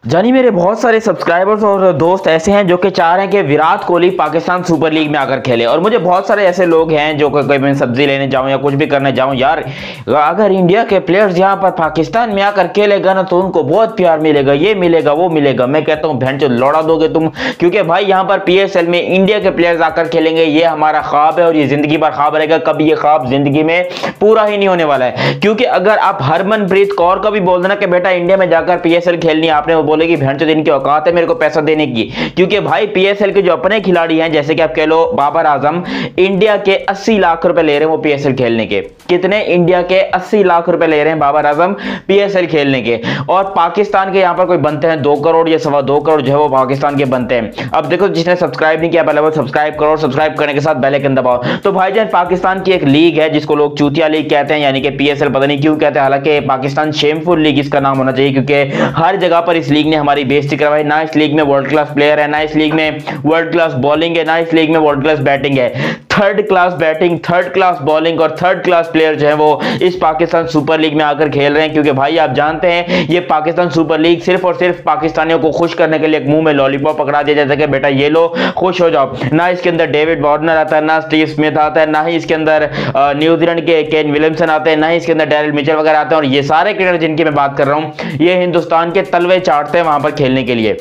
जानी मेरे बहुत सारे सब्सक्राइबर्स और दोस्त ऐसे हैं जो कि चाह रहे हैं कि विराट कोहली पाकिस्तान सुपर लीग में आकर खेले। और मुझे बहुत सारे ऐसे लोग हैं जो कि मैं सब्जी लेने जाऊं या कुछ भी करने जाऊं, यार अगर इंडिया के प्लेयर्स यहां पर पाकिस्तान में आकर खेलेगा ना तो उनको बहुत प्यार मिलेगा, ये मिलेगा वो मिलेगा। मैं कहता हूं भैंचो लौड़ा दोगे तुम, क्योंकि भाई यहां पर पीएसएल में इंडिया के प्लेयर्स आकर खेलेंगे, ये हमारा ख्वाब है और ये जिंदगी भर ख्वाब रहेगा। कभी ये ख्वाब जिंदगी में पूरा ही नहीं होने वाला है, क्योंकि अगर आप हरमनप्रीत कौर का भी बोल देना कि बेटा इंडिया में जाकर पीएसएल खेलनी, आपने वो बोलेगी भैंचो इनकी औकात है मेरे को पैसा देने की। क्योंकि भाई पीएसएल के जो अपने खिलाड़ी हैं, जैसे कि आप कह लो बाबर आजम, इंडिया के 80 लाख रुपए ले रहे हैं वो पीएसएल खेलने के। कितने? इंडिया के 80 लाख रुपए ले रहे हैं बाबर आजम पीएसएल खेलने के। और पाकिस्तान के यहां पर कोई बनते हैं 2 करोड़ या 2.25 करोड़ जो है वो पाकिस्तान के बनते हैं। अब देखो जिसने सब्सक्राइब नहीं किया पहले वो सब्सक्राइब करो, सब्सक्राइब करने के साथ बेल आइकन दबाओ। तो भाईजान पाकिस्तान की एक लीग है जिसको लोग चूतिया लीग कहते हैं, यानी कि पीएसएल पता नहीं क्यों कहते हैं, हालांकि पाकिस्तान शेमफुल लीग इसका नाम होना चाहिए, क्योंकि हर जगह पर इस लीग ने हमारी बेइज्जती करवाई। ना इस लीग में वर्ल्ड क्लास प्लेयर है, ना इस लीग में वर्ल्ड क्लास बॉलिंग है, ना इस लीग में वर्ल्ड क्लास बैटिंग है। Third class batting, third class bowling और थर्ड क्लास प्लेयर जो है वो इस पाकिस्तान सुपर लीग में आकर खेल रहे हैं। क्योंकि भाई आप जानते हैं ये पाकिस्तान सुपर लीग सिर्फ और सिर्फ पाकिस्तानियों को खुश करने के लिए एक मुंह में लॉलीपॉप पकड़ा दिया जाता है कि बेटा ये लो खुश हो जाओ। ना इसके अंदर डेविड वार्नर आता है, ना स्टीव स्मिथ आता है, ना ही इसके अंदर न्यूजीलैंड के केन विलियमसन आते हैं, ना ही इसके अंदर डैरिल मिचेल वगैरह आते हैं। और ये सारे क्रिकेटर जिनकी मैं बात कर रहा हूं ये हिंदुस्तान के तलवे चाटते हैं वहां पर खेलने के लिए।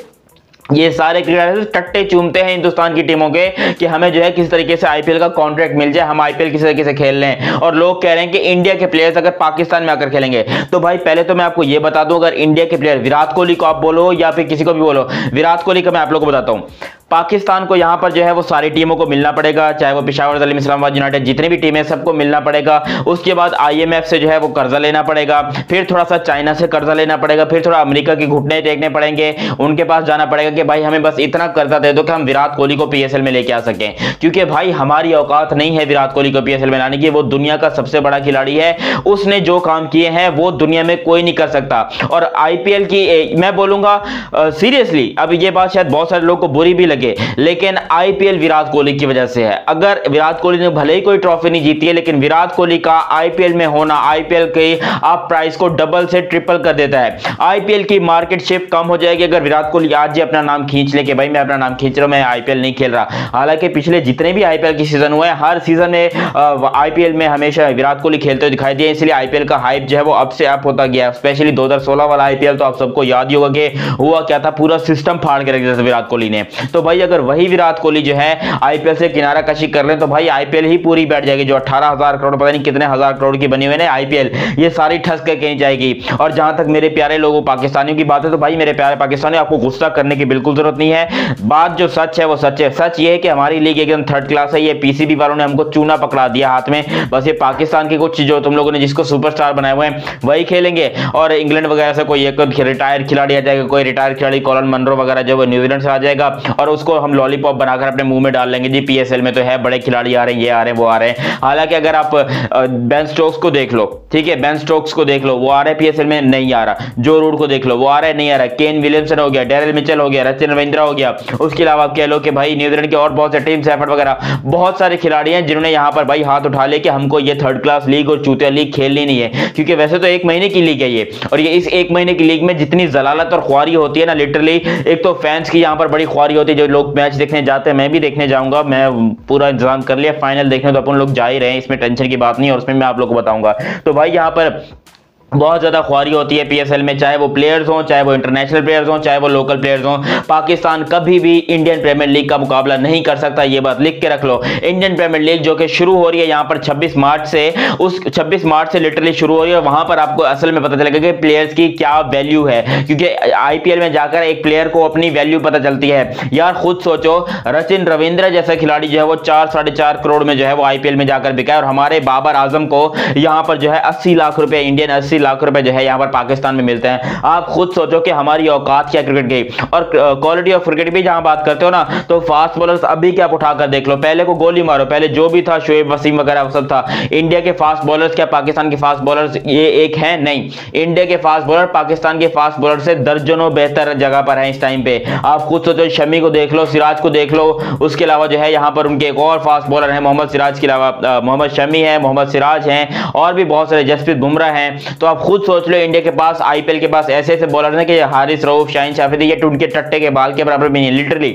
ये सारे क्रिकेटर्स टट्टे चूमते हैं हिंदुस्तान की टीमों के कि हमें जो है किस तरीके से आईपीएल का कॉन्ट्रैक्ट मिल जाए, हम आईपीएल किस तरीके से खेल लें। और लोग कह रहे हैं कि इंडिया के प्लेयर्स अगर पाकिस्तान में आकर खेलेंगे तो भाई पहले तो मैं आपको ये बता दूं, अगर इंडिया के प्लेयर विराट कोहली को आप बोलो या फिर किसी को भी बोलो, विराट कोहली का मैं आप लोगों को बताता हूं, पाकिस्तान को यहां पर जो है वो सारी टीमों को मिलना पड़ेगा, चाहे वो पेशावर जलीम इस्लामाबाद यूनाइटेड जितनी भी टीमें सबको मिलना पड़ेगा। उसके बाद आईएमएफ से जो है वो कर्जा लेना पड़ेगा, फिर थोड़ा सा चाइना से कर्जा लेना पड़ेगा, फिर थोड़ा अमेरिका के घुटने देखने पड़ेंगे, उनके पास जाना पड़ेगा कि भाई हमें बस इतना कर्जा दे दो कि हम विराट कोहली को पीएसएल में लेके आ सकें। क्योंकि भाई हमारी औकात नहीं है विराट कोहली को पीएसएल में लाने की, वो दुनिया का सबसे बड़ा खिलाड़ी है, उसने जो काम किए हैं वो दुनिया में कोई नहीं कर सकता। और आईपीएल की मैं बोलूंगा सीरियसली, अब ये बात शायद बहुत सारे लोगों को बुरी भी लगे, लेकिन आईपीएल विराट कोहली की वजह से है। अगर विराट कोहली ने भले ही कोई ट्रॉफी नहीं जीती है, लेकिन विराट कोहली का आईपीएल में होना आईपीएल के आप प्राइस को डबल से ट्रिपल कर देता है। आईपीएल की मार्केट शिप कम हो जाएगी अगर विराट कोहली आज ही अपना नाम खींच ले कि भाई मैं अपना नाम खींच रहा हूं, मैं आईपीएल नहीं खेल रहा। हालांकि पिछले जितने भी आईपीएल के सीजन हुए हैं हर सीजन में आईपीएल में हमेशा विराट कोहली खेलते हुए दिखाई दिए, इसलिए आईपीएल का हाइप जो है वो अब से अप होता गया। स्पेशली 2016 वाला आईपीएल तो आप सबको याद ही होगा कि हुआ क्या था, पूरा सिस्टम फाड़ के रख दिया विराट कोहली ने। तो भाई अगर वही विराट कोहली जो है आईपीएल से किनारा कशी कर ले तो भाई आईपीएल ही पूरी बैठ जाएगी। जो 18,000 करोड़ पता नहीं कितने हजार करोड़ की बनी हुई है आईपीएल, ये सारी ठस के कहीं जाएगी। और जहां तक मेरे प्यारे लोगों पाकिस्तानियों की बात है तो भाई मेरे प्यारे पाकिस्तानियों आपको गुस्सा करने की बिल्कुल जरूरत नहीं है। बात जो सच है वो सच है। सच ये है कि हमारी लीग एकदम थर्ड क्लास है। ये पीसीबी वालों ने हमको चूना पकड़ा दिया हाथ में, बस ये पाकिस्तान के कुछ जो तुम लोगों ने जिसको सुपरस्टार बनाए हुए हैं वही खेलेंगे। और इंग्लैंड वगैरह से कोई एक रिटायर्ड खिलाड़ी आ जाएगा, कोई रिटायर्ड खिलाड़ी कॉलन मनरो वगैरह जो न्यूजीलैंड से आ जाएगा और उसको हम लॉलीपॉप बनाकर अपने मुंह में डाल लेंगे जी पीएसएल में तो है बड़े खिलाड़ी आ रहे हैं, ये आ रहे हैं वो आ रहे हैं। हालांकि अगर आप बेन स्टोक्स को देख लो, ठीक है, बेन स्टोक्स को देख लो, वो आ रहा है पीएसएल में, नहीं आ रहा। जो रूट को देख लो, वो आ रहा है, नहीं आ रहा। केन विलियमसन हो गया, डैरिल मिचेल हो गया, रचिन रविंद्रा हो गया। उसके अलावा आप कह लो कि भाई न्यूजीलैंड के और बहुत से टीम सैफर्ड वगैरह बहुत सारे खिलाड़ी हैं जिन्होंने यहां पर भाई हाथ उठा ले कि हमको ये थर्ड क्लास लीग और चूतिया लीग खेलनी नहीं है। क्योंकि वैसे तो 1 महीने की लीग है ये, और ये इस 1 महीने की लीग में जितनी जलालत और ख्वारी होती है ना, लिटरली एक तो फैंस की यहां पर बड़ी ख्वारी होती है। जो लोग मैच देखने जाते हैं, मैं भी देखने जाऊंगा, मैं पूरा इंतजाम कर लिया, फाइनल देखने तो अपन लोग जा ही रहे हैं, इसमें टेंशन की बात नहीं है और उसमें मैं आप लोगों को बताऊंगा। तो भाई यहां पर बहुत ज्यादा ख्वारी होती है पीएसएल में, चाहे वो प्लेयर्स हों, चाहे वो इंटरनेशनल प्लेयर्स हों, चाहे वो लोकल प्लेयर्स हों। पाकिस्तान कभी भी इंडियन प्रीमियर लीग का मुकाबला नहीं कर सकता, ये बात लिख के रख लो। इंडियन प्रीमियर लीग जो कि शुरू हो रही है यहां पर 26 मार्च से, उस 26 मार्च से लिटरली शुरू हो रही है। वहां पर आपको असल में पता चलेगा कि प्लेयर्स की क्या वैल्यू है, क्योंकि आईपीएल में जाकर एक प्लेयर को अपनी वैल्यू पता चलती है। यार खुद सोचो, रचिन रविंद्रा जैसा खिलाड़ी जो है वो 4-4.5 करोड़ में जो है वो आईपीएल में जाकर बिका है, और हमारे बाबर आजम को यहां पर जो है 80 लाख रुपए, इंडियन 80 लाख रुपए जो है यहां पर पाकिस्तान में मिलते हैं। आप खुद सोचो कि हमारी औकात क्या क्रिकेट की। और क्वालिटी ऑफ क्रिकेट भी जहां बात करते हो ना, तो फास्ट बॉलर्स अभी क्या उठाकर देख लो, पहले को गोली मारो, पहले जो भी था शोएब वसीम वगैरह सब था। इंडिया के फास्ट बॉलर्स क्या पाकिस्तान के फास्ट बॉलर्स ये एक है? नहीं। इंडिया के फास्ट बॉलर पाकिस्तान के फास्ट बॉलर से दर्जनों बेहतर जगह पर है इस टाइम पे। आप खुद सोचो, शमी को देख लो, सिराज को देख लो, उसके अलावा जो है यहां पर उनके एक और फास्ट बॉलर है मोहम्मद सिराज के अलावा, मोहम्मद शमी है, मोहम्मद सिराज हैं, और भी बहुत सारे, जसप्रीत बुमराह हैं। तो आप खुद सोच लो, इंडिया के पास आईपीएल के पास ऐसे ऐसे बॉलर हैं कि हारिस रऊफ, शाहीन शाफरी, ये उनके टट्टे के बाल के बराबर भी नहीं। लिटरली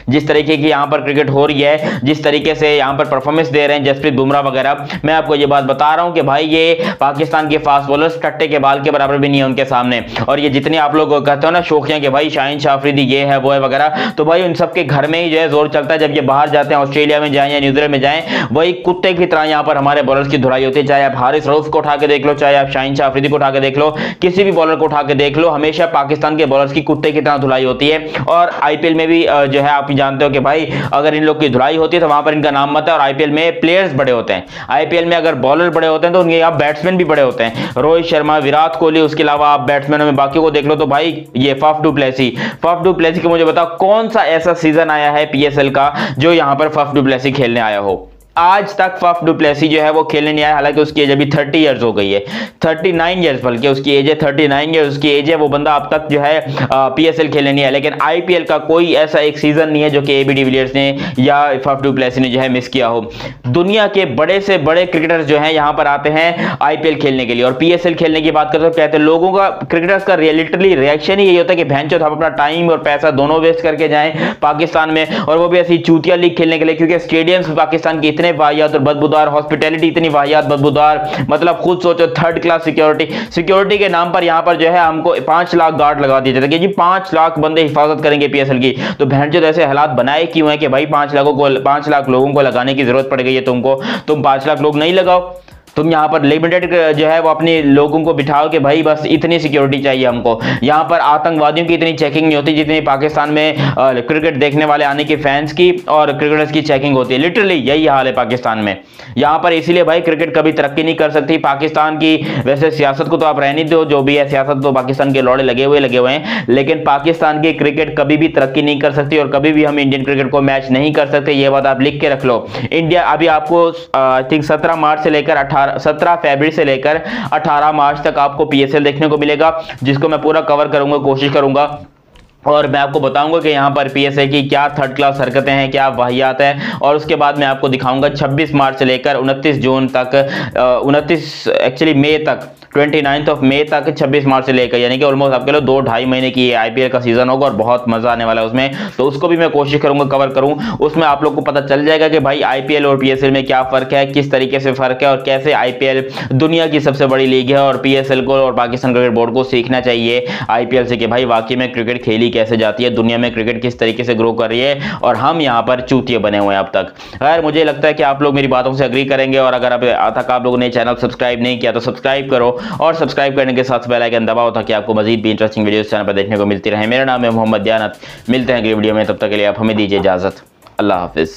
जिस तरीके की यहाँ पर क्रिकेट हो रही है, जिस तरीके से यहाँ पर परफॉर्मेंस दे रहे हैं जसप्रीत बुमराह वगैरह, मैं आपको ये बात बता रहा हूँ कि भाई ये पाकिस्तान के फास्ट बॉलर्स टट्टे के बाल के बराबर भी नहीं है उनके सामने। और ये जितने आप लोग कहते हो ना शौकिया के भाई शाहीन शाफरी ये है वो है वगैरह, तो भाई उन सबके घर में ही जो है जोर चलता है। जब ये बाहर जाते हैं, ऑस्ट्रेलिया में जाए या न्यूजीलैंड में जाए, वही कुत्ते की तरह यहाँ पर हमारे बॉलर्स की धुलाई होती है। चाहे आप हारिस रऊफ को उठा के देख लो, चाहे आप शाहीन शाफरी को उठा के देख लो, किसी भी बॉलर को उठा के देख लो, हमेशा पाकिस्तान के बॉलर्स की कुत्ते की तरह धुलाई होती है। और आईपीएल में भी जो है आप जानते हो कि भाई अगर इन लोग की धुलाई होती है तो वहां पर इनका नाम मत है। और आईपीएल में प्लेयर्स बड़े होते हैं, आईपीएल में अगर बॉलर बड़े होते हैं तो उनके यहाँ बैट्समैन भी बड़े होते हैं। रोहित शर्मा, विराट कोहली, उसके अलावा आप बैट्समैनों में बाकी को देख लो तो भाई ये फाफ डू प्लेसी को मुझे बताओ कौन सा ऐसा सीजन आया है पीएसएल का जो यहां पर फाफ डू प्लेसी खेलने आया हो। आज तक फाफ डू प्लेसी जो है वो खेलने नहीं आया, हालांकि उसकी एज अभी 30 इयर्स हो गई है, 39 इयर्स बल्कि उसकी एज है, 39 इयर्स उसकी एज है। वो बंदा अब तक जो है पीएसएल खेलने नहीं आया। लेकिन आईपीएल का कोई ऐसा एक सीजन नहीं है जो कि एबी डिविलियर्स ने या फाफ डू प्लेसी ने जो है मिस किया हो। दुनिया के बड़े से बड़े क्रिकेटर्स जो है यहां पर आते हैं आईपीएल खेलने के लिए। और पीएसएल खेलने की बात करते हो, कहते हैं लोगों का, क्रिकेटर्स का लिटरली रिएक्शन ही यही होता है कि भैंचोद हम अपना टाइम और पैसा दोनों वेस्ट करके जाएं पाकिस्तान में, और वो भी ऐसी चूतिया लीग खेलने के लिए, क्योंकि स्टेडियम्स पाकिस्तान के इतने वाहियात और बदबूदार, हॉस्पिटैलिटी इतनी वाहियात बदबूदार, मतलब खुद सोचो 3rd क्लास सिक्योरिटी के नाम पर यहां पर जो है हमको 5 लाख गार्ड लगा दिए जाते हैं कि जी 5 लाख बंदे हिफाजत करेंगे पीएसएल की। तो भैंचोद ऐसे हालात बनाए क्यों है कि भाई 5 लाख लोगों को लगाने की जरूरत पड़ गई है तुमको, तुम 5 लाख लोग नहीं लगाओ, तुम यहाँ पर लिमिटेड जो है वो अपने लोगों को बिठाओ कि भाई बस इतनी सिक्योरिटी चाहिए हमको। यहाँ पर आतंकवादियों की इतनी चेकिंग नहीं होती जितनी पाकिस्तान में क्रिकेट देखने वाले आने की फैंस की और क्रिकेटर्स की चेकिंग होती है। लिटरली यही हाल है पाकिस्तान में यहाँ पर, इसीलिए भाई क्रिकेट कभी तरक्की नहीं कर सकती पाकिस्तान की। वैसे सियासत को तो आप रहने दो, जो भी है सियासत तो पाकिस्तान के लौड़े लगे हुए हैं, लेकिन पाकिस्तान की क्रिकेट कभी भी तरक्की नहीं कर सकती और कभी भी हम इंडियन क्रिकेट को मैच नहीं कर सकते। ये बात आप लिख के रख लो। इंडिया अभी आपको आई थिंक 17 मार्च से लेकर 17 फरवरी से लेकर 18 मार्च तक आपको पीएसएल देखने को मिलेगा, जिसको मैं पूरा कवर करूंगा, कोशिश करूंगा। और मैं आपको बताऊंगा कि यहाँ पर पीएसएल की क्या 3rd क्लास हरकतें हैं, क्या वाहियात है। और उसके बाद मैं आपको दिखाऊंगा 26 मार्च से लेकर 29 जून तक, 29 एक्चुअली मई तक, 29 मई तक 26 मार्च से लेकर, यानी कि ऑलमोस्ट आपके लिए 2-2.5 महीने की आईपीएल का सीजन होगा और बहुत मजा आने वाला है उसमें। तो उसको भी मैं कोशिश करूंगा कवर करूं। उसमें आप लोग को पता चल जाएगा कि भाई आईपीएल और पीएसएल में क्या फर्क है, किस तरीके से फर्क है, और कैसे आईपीएल दुनिया की सबसे बड़ी लीग है और पीएसएल को और पाकिस्तान क्रिकेट बोर्ड को सीखना चाहिए आईपीएल से कि भाई वाकई में क्रिकेट खेली कैसे जाती है, दुनिया में क्रिकेट किस तरीके से ग्रो कर रही है और हम यहाँ पर चूतिए बने हुए हैं अब तक। खैर मुझे लगता है कि आप लोग मेरी बातों से एग्री करेंगे। और अगर अब तक आप लोगों ने चैनल सब्सक्राइब नहीं किया तो सब्सक्राइब करो, और सब्सक्राइब करने के साथ बेल आइकन दबाओ ताकि आपको मजीद भी इंटरेस्टिंग वीडियोस चैनल पर देखने को मिलती रहे। मेरा नाम है मोहम्मद दियानत। मिलते हैं अगली वीडियो में, तब तक के लिए आप हमें दीजिए इजाजत। अल्लाह हाफिज।